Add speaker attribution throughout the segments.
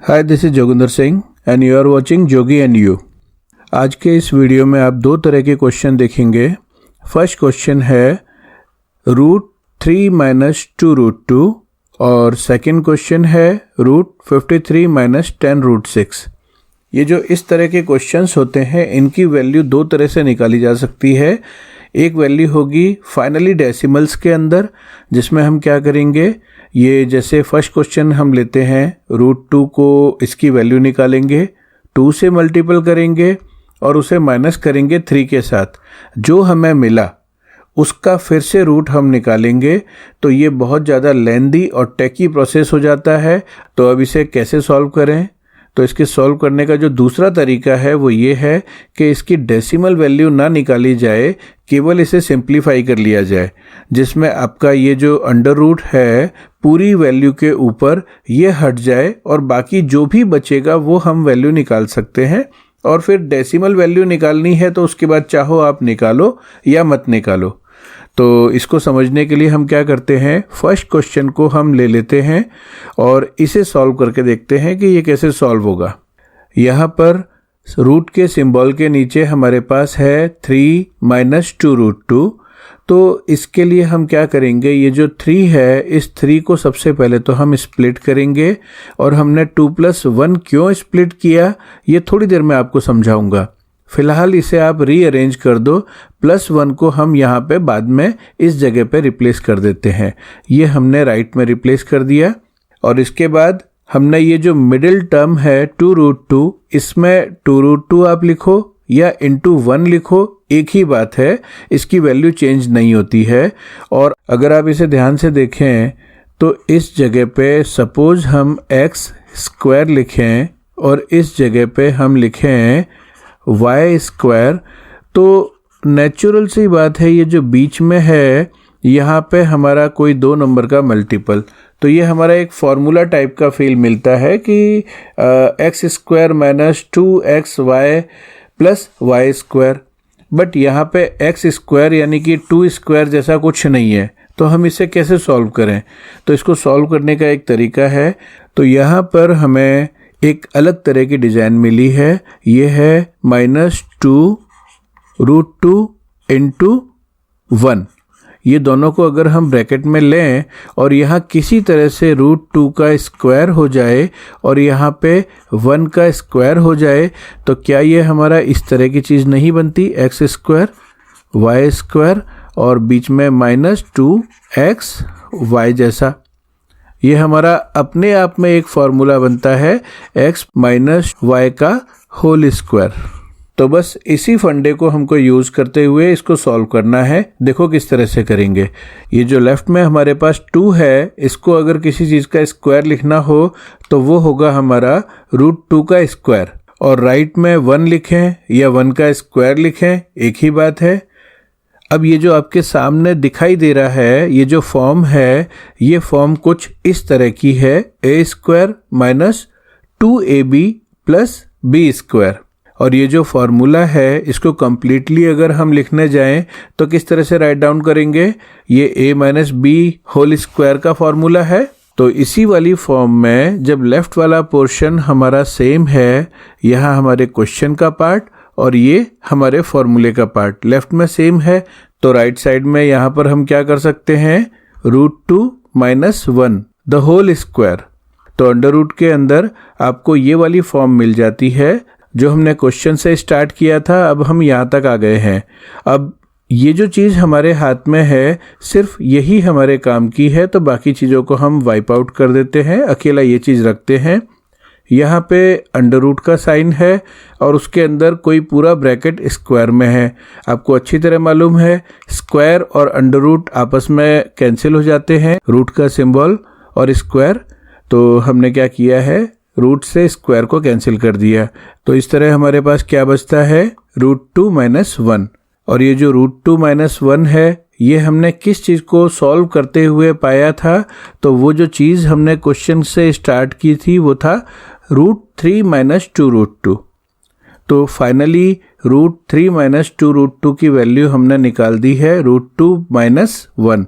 Speaker 1: Hi, this is Joginder Singh and you are watching Jogi and you. आज के इस वीडियो में आप दो तरह के क्वेश्चन देखेंगे। फर्स्ट क्वेश्चन है √3 - 2√2 और सेकंड क्वेश्चन है √53 - 10√6। ये जो इस तरह के क्वेश्चंस होते हैं इनकी वैल्यू दो तरह से निकाली जा सकती है। एक वैल्यू होगी फाइनली डेसिमल्स के अंदर, जिसमें हम क्या करेंगे, ये जैसे फर्स्ट क्वेश्चन हम लेते हैं √2 को इसकी वैल्यू निकालेंगे, 2 से मल्टीपल करेंगे और उसे माइनस करेंगे 3 के साथ। जो हमें मिला उसका फिर से रूट हम निकालेंगे, तो ये बहुत ज़्यादा लेंदी और टेकी प्रोसेस हो जाता है। तो अब इसे कैसे सॉल्व करें? तो इसके सॉल्व करने का जो दूसरा तरीका है वो ये है कि इसकी डेसिमल वैल्यू ना निकाली जाए, केवल इसे सिंप्लीफाई कर लिया जाए, जिसमें आपका ये जो अंडर रूट है पूरी वैल्यू के ऊपर ये हट जाए और बाकी जो भी बचेगा वो हम वैल्यू निकाल सकते हैं। और फिर डेसिमल वैल्यू निकालनी है तो उसके बाद चाहो आप निकालो या मत निकालो। तो इसको समझने के लिए हम क्या करते हैं, फर्स्ट क्वेश्चन को हम ले लेते हैं और इसे सॉल्व करके देखते हैं कि ये कैसे सॉल्व होगा। यहाँ पर रूट के सिंबल के नीचे हमारे पास है 3 - 2√2। तो इसके लिए हम क्या करेंगे, ये जो 3 है इस 3 को सबसे पहले तो हम स्प्लिट करेंगे। और हमने 2 + 1 क्यों स्प्लिट किया ये थोड़ी देर में आपको समझाऊंगा। फिलहाल इसे आप रीअरेंज कर दो। +1 को हम यहाँ पे बाद में इस जगह पे रिप्लेस कर देते हैं। ये हमने राइट में रिप्लेस कर दिया। और इसके बाद हमने ये जो मिडिल टर्म है 2√2, इसमें 2√2 आप लिखो या *1 लिखो, एक ही बात है, इसकी वैल्यू चेंज नहीं होती है। और अगर आप इसे ध्यान से देखें तो इस जगह पे सपोज हम x² लिखें और इस जगह पे हम लिखें y², तो नेचुरल सी बात है ये जो बीच में है यहाँ पे हमारा कोई 2 नंबर का मल्टीपल, तो ये हमारा एक फॉर्मूला टाइप का फील मिलता है कि x² - 2xy + y²। बट यहाँ पे x² यानी कि 2² जैसा कुछ नहीं है, तो हम इसे कैसे सॉल्व करें? तो इसको सॉल्व करने का एक तरीका है। तो यहाँ पर हमें एक अलग तरह की डिज़ाइन मिली है। ये है -2√2 × 1। ये दोनों को अगर हम ब्रैकेट में लें और यहाँ किसी तरह से √2 का स्क्वायर हो जाए और यहाँ पे 1 का स्क्वायर हो जाए, तो क्या ये हमारा इस तरह की चीज़ नहीं बनती, x² y² और बीच में -2xy जैसा। ये हमारा अपने आप में एक फॉर्मूला बनता है x - y का होल स्क्वायर। तो बस इसी फंडे को हमको यूज़ करते हुए इसको सॉल्व करना है। देखो किस तरह से करेंगे। ये जो लेफ्ट में हमारे पास 2 है, इसको अगर किसी चीज़ का स्क्वायर लिखना हो तो वो होगा हमारा √2 का स्क्वायर। और राइट में 1 लिखें या 1 का स्क्वायर लिखें, एक ही बात है। अब ये जो आपके सामने दिखाई दे रहा है, ये जो फॉर्म है, ये फॉर्म कुछ इस तरह की है, a² - 2ab + b²। और ये जो फॉर्मूला है इसको कम्प्लीटली अगर हम लिखने जाएं तो किस तरह से राइट डाउन करेंगे, ये a - b होल स्क्वायर का फॉर्मूला है। तो इसी वाली फॉर्म में जब लेफ्ट वाला पोर्शन हमारा सेम है, यहाँ हमारे क्वेश्चन का पार्ट और ये हमारे फॉर्मूले का पार्ट लेफ्ट में सेम है, तो राइट साइड में यहाँ पर हम क्या कर सकते हैं, √2 - 1 द होल स्क्वायर। तो अंडर रूट के अंदर आपको ये वाली फॉर्म मिल जाती है जो हमने क्वेश्चन से स्टार्ट किया था। अब हम यहाँ तक आ गए हैं। अब ये जो चीज़ हमारे हाथ में है सिर्फ यही हमारे काम की है, तो बाकी चीज़ों को हम वाइप आउट कर देते हैं, अकेला ये चीज़ रखते हैं। यहाँ पे अंडर रूट का साइन है और उसके अंदर कोई पूरा ब्रैकेट स्क्वायर में है। आपको अच्छी तरह मालूम है स्क्वायर और अंडर रूट आपस में कैंसिल हो जाते हैं, रूट का सिंबल और स्क्वायर। तो हमने क्या किया है, रूट से स्क्वायर को कैंसिल कर दिया। तो इस तरह हमारे पास क्या बचता है, √2 - 1। और ये जो √2 - 1 है ये हमने किस चीज़ को सॉल्व करते हुए पाया था, तो वो जो चीज़ हमने क्वेश्चन से स्टार्ट की थी वो था √3 - 2√2। तो फाइनली √3 - 2√2 की वैल्यू हमने निकाल दी है √2 - 1।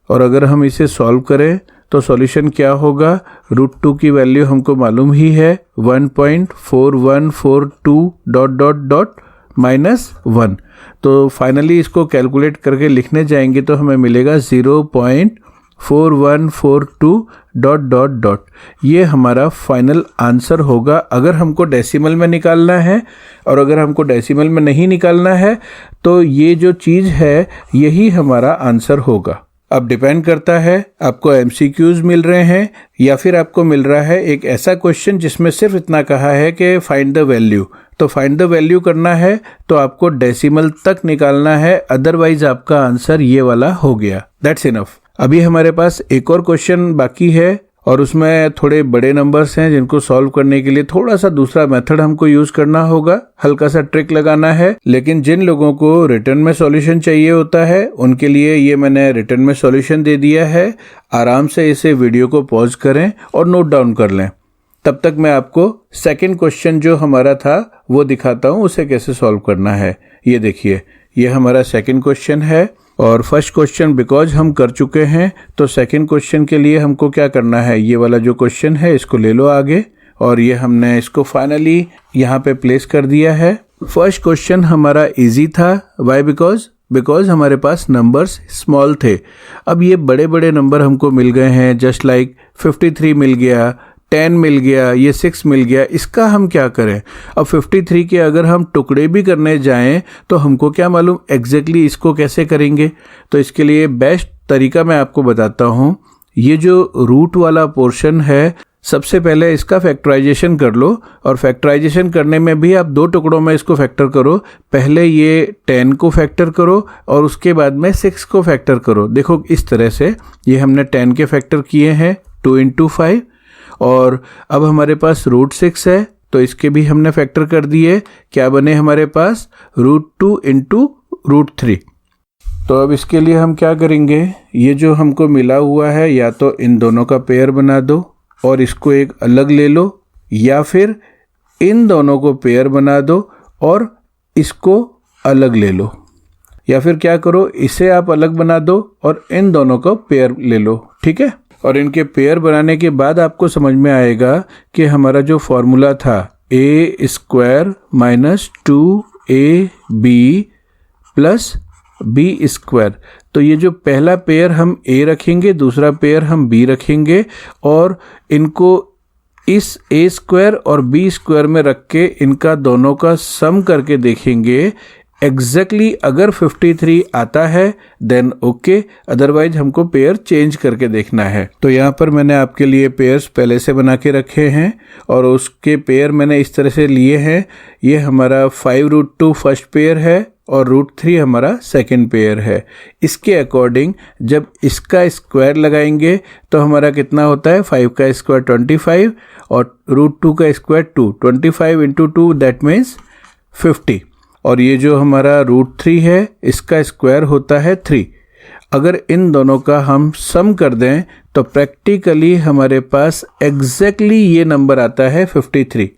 Speaker 1: और अगर हम इसे सॉल्व करें तो सॉल्यूशन क्या होगा, √2 की वैल्यू हमको मालूम ही है 1.4142 डॉट डॉट डॉट -1। तो फाइनली इसको कैलकुलेट करके लिखने जाएंगे तो हमें मिलेगा 0.4142 डॉट डॉट डॉट। ये हमारा फाइनल आंसर होगा अगर हमको डेसिमल में निकालना है, और अगर हमको डेसिमल में नहीं निकालना है तो ये जो चीज़ है यही हमारा आंसर होगा। अब डिपेंड करता है आपको MCQs मिल रहे हैं या फिर आपको मिल रहा है एक ऐसा क्वेश्चन जिसमें सिर्फ इतना कहा है कि फाइंड द वैल्यू। तो फाइंड द वैल्यू करना है तो आपको डेसिमल तक निकालना है, अदरवाइज आपका आंसर ये वाला हो गया। That's enough. अभी हमारे पास एक और क्वेश्चन बाकी है और उसमें थोड़े बड़े नंबर्स हैं जिनको सॉल्व करने के लिए थोड़ा सा दूसरा मेथड हमको यूज करना होगा, हल्का सा ट्रिक लगाना है। लेकिन जिन लोगों को रिटर्न में सॉल्यूशन चाहिए होता है उनके लिए ये मैंने रिटर्न में सॉल्यूशन दे दिया है। आराम से इसे वीडियो को पॉज करें और नोट डाउन कर लें। तब तक मैं आपको सेकंड क्वेश्चन जो हमारा था वो दिखाता हूँ, उसे कैसे सॉल्व करना है। ये देखिए, ये हमारा सेकंड क्वेश्चन है और फर्स्ट क्वेश्चन बिकॉज हम कर चुके हैं तो सेकंड क्वेश्चन के लिए हमको क्या करना है, ये वाला जो क्वेश्चन है इसको ले लो आगे, और ये हमने इसको फाइनली यहाँ पे प्लेस कर दिया है। फर्स्ट क्वेश्चन हमारा इजी था। वाई? बिकॉज हमारे पास नंबर्स स्मॉल थे। अब ये बड़े बड़े नंबर हमको मिल गए हैं, जस्ट लाइक 53 मिल गया, 10 मिल गया, ये 6 मिल गया। इसका हम क्या करें? अब 53 के अगर हम टुकड़े भी करने जाएं तो हमको क्या मालूम एग्जैक्टली इसको कैसे करेंगे। तो इसके लिए बेस्ट तरीका मैं आपको बताता हूँ। ये जो रूट वाला पोर्शन है, सबसे पहले इसका फैक्टराइजेशन कर लो, और फैक्टराइजेशन करने में भी आप 2 टुकड़ों में इसको फैक्टर करो। पहले ये 10 को फैक्टर करो और उसके बाद में 6 को फैक्टर करो। देखो इस तरह से ये हमने 10 के फैक्टर किए हैं 2 × 5, और अब हमारे पास √6 है तो इसके भी हमने फैक्टर कर दिए। क्या बने हमारे पास? √2 × √3। तो अब इसके लिए हम क्या करेंगे, ये जो हमको मिला हुआ है या तो इन दोनों का पेयर बना दो और इसको एक अलग ले लो, या फिर इन दोनों को पेयर बना दो और इसको अलग ले लो, या फिर क्या करो इसे आप अलग बना दो और इन दोनों को पेयर ले लो। ठीक है, और इनके पेयर बनाने के बाद आपको समझ में आएगा कि हमारा जो फॉर्मूला था a² - 2ab + b², तो ये जो पहला पेयर हम a रखेंगे, दूसरा पेयर हम b रखेंगे, और इनको इस a² और b² में रख के इनका दोनों का सम करके देखेंगे। एग्जैक्टली अगर 53 आता है देन ओके, अदरवाइज हमको पेयर चेंज करके देखना है। तो यहाँ पर मैंने आपके लिए पेयर्स पहले से बना के रखे हैं और उसके पेयर मैंने इस तरह से लिए हैं। ये हमारा 5√2 फर्स्ट पेयर है और √3 हमारा सेकंड पेयर है। इसके अकॉर्डिंग जब इसका स्क्वायर लगाएंगे तो हमारा कितना होता है, 5 का स्क्वायर 25 और √2 का स्क्वायर 2, 25 × 2 दैट मीन्स 50, और ये जो हमारा √3 है इसका स्क्वायर होता है 3। अगर इन दोनों का हम सम कर दें तो प्रैक्टिकली हमारे पास एग्जैक्टली ये नंबर आता है 53।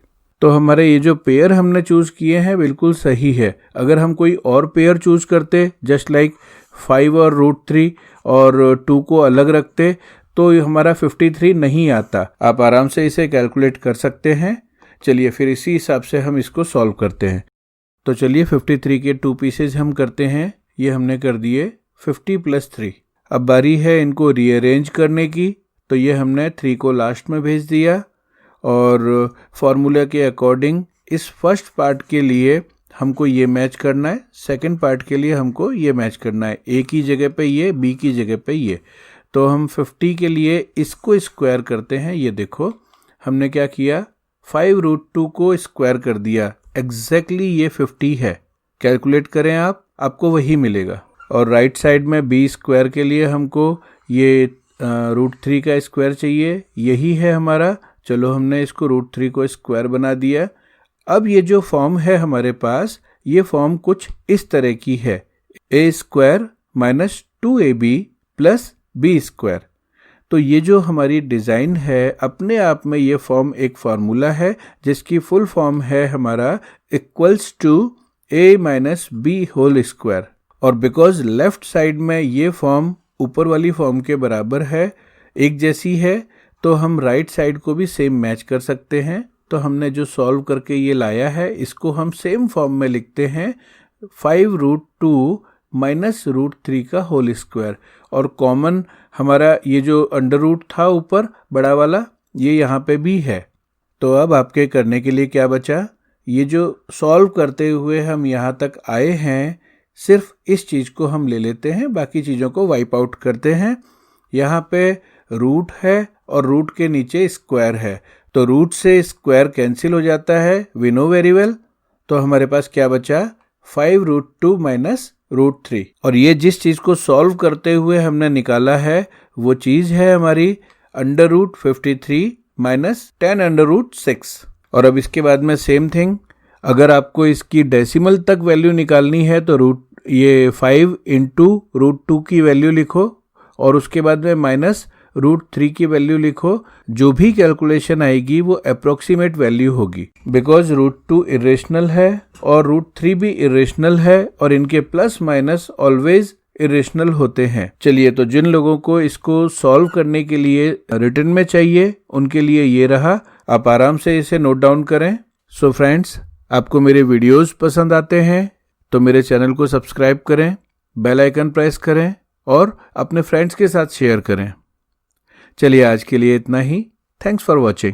Speaker 1: तो हमारे ये जो पेयर हमने चूज़ किए हैं बिल्कुल सही है। अगर हम कोई और पेयर चूज़ करते, जस्ट लाइक 5 और √3 और 2 को अलग रखते, तो हमारा 53 नहीं आता। आप आराम से इसे कैलकुलेट कर सकते हैं। चलिए फिर इसी हिसाब से हम इसको सॉल्व करते हैं। तो चलिए 53 के 2 पीसेज हम करते हैं। ये हमने कर दिए 50 + 3। अब बारी है इनको रीअरेंज करने की, तो ये हमने 3 को लास्ट में भेज दिया, और फॉर्मूला के अकॉर्डिंग इस फर्स्ट पार्ट के लिए हमको ये मैच करना है, सेकंड पार्ट के लिए हमको ये मैच करना है। ए की जगह पे ये, बी की जगह पे ये। तो हम 50 के लिए इसको स्क्वायर करते हैं। ये देखो हमने क्या किया, 5√2 को स्क्वायर कर दिया, एग्जैक्टली ये 50 है। कैलकुलेट करें आप, आपको वही मिलेगा। और राइट साइड में b² के लिए हमको ये √3 का स्क्वायर चाहिए, यही है हमारा। चलो हमने इसको √3 को स्क्वायर बना दिया। अब ये जो फॉर्म है हमारे पास, ये फॉर्म कुछ इस तरह की है, a² - 2ab + b²। तो ये जो हमारी डिज़ाइन है अपने आप में ये फॉर्म एक फार्मूला है जिसकी फुल फॉर्म है हमारा = a - b²। और बिकॉज लेफ्ट साइड में ये फॉर्म ऊपर वाली फॉर्म के बराबर है, एक जैसी है तो हम राइट साइड को भी सेम मैच कर सकते हैं। तो हमने जो सॉल्व करके ये लाया है इसको हम सेम फॉर्म में लिखते हैं 5√2 माइनस √3 का होल स्क्वायर। और कॉमन हमारा ये जो अंडर रूट था ऊपर बड़ा वाला, ये यहाँ पे भी है। तो अब आपके करने के लिए क्या बचा, ये जो सॉल्व करते हुए हम यहाँ तक आए हैं, सिर्फ इस चीज़ को हम ले लेते हैं, बाकी चीज़ों को वाइप आउट करते हैं। यहाँ पे रूट है और रूट के नीचे स्क्वायर है, तो रूट से स्क्वायर कैंसिल हो जाता है, वी नो वेरी वेल। तो हमारे पास क्या बचा, 5√2 माइनस √3। और ये जिस चीज़ को सॉल्व करते हुए हमने निकाला है वो चीज़ है हमारी √53 माइनस 10√6। और अब इसके बाद में सेम थिंग, अगर आपको इसकी डेसिमल तक वैल्यू निकालनी है तो 5 इंटू √2 की वैल्यू लिखो और उसके बाद में माइनस √3 की वैल्यू लिखो। जो भी कैलकुलेशन आएगी वो अप्रोक्सीमेट वैल्यू होगी, बिकॉज √2 इरेशनल है और √3 भी इरेशनल है और इनके प्लस माइनस ऑलवेज इरेशनल होते हैं। चलिए, तो जिन लोगों को इसको सॉल्व करने के लिए रिटन में चाहिए उनके लिए ये रहा, आप आराम से इसे नोट डाउन करें। सो फ्रेंड्स, आपको मेरे वीडियोस पसंद आते हैं तो मेरे चैनल को सब्सक्राइब करें, बेल आइकन प्रेस करें और अपने फ्रेंड्स के साथ शेयर करें। चलिए, आज के लिए इतना ही। Thanks for watching.